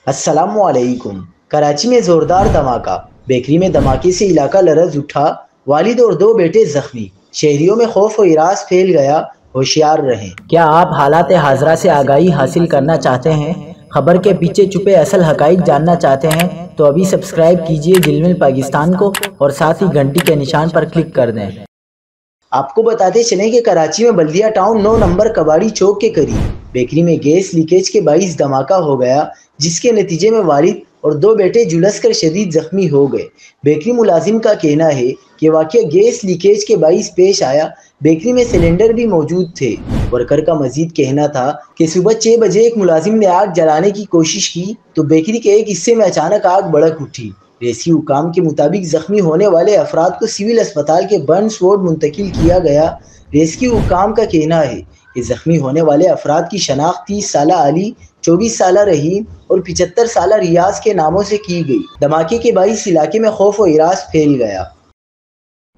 السلام علیکم۔ کراچی میں زوردار دھماکہ، بیکری میں دھماکے سے علاقہ لرز اٹھا، والد اور دو بیٹے زخمی، شہریوں میں خوف و ہراس پھیل گیا، ہوشیار رہیں۔ کیا آپ حالات حاضرہ سے آگاہی حاصل کرنا چاہتے ہیں؟ خبر کے پیچھے چھپے اصل حقائق جاننا چاہتے ہیں تو ابھی سبسکرائب کیجئے جلمل پاکستان کو اور ساتھ ہی گھنٹی کے نشان پر کلک کر دیں۔ آپ کو بتاتے چلیں کہ کراچی میں بلدیہ ٹاؤن 9 نمبر کباڑی چوک کے قریب بیکری میں گیس لیکیج کے باعث دھماکہ ہو گیا، جس کے نتیجے میں والد اور دو بیٹے جھلس کر شدید زخمی ہو گئے۔ بیکری ملازم کا کہنا ہے کہ واقعہ گیس لیکیج کے باعث پیش آیا۔ بیکری میں سلنڈر بھی موجود تھے۔ ورکر کا مزید کہنا تھا کہ صبح 6 بجے ایک ملازم نے آگ جلانے کی کوشش کی تو بیکری کے ایک حصے میں اچانک آگ بھڑک اٹھی۔ ریسکیو حکام کے مطابق زخمی ہونے والے افراد کو سول اسپتال کے برنز وارڈ منتقل کیا گیا۔ ریسکیو حکام کا کہنا ہے کہ زخمی ہونے والے افراد کی شناخت 30 سالہ علی، 24 سالہ رحیم اور 75 سالہ ریاض کے ناموں سے کی گئی۔ دھماکے کے باعث علاقے میں خوف و ہراس پھیل گیا۔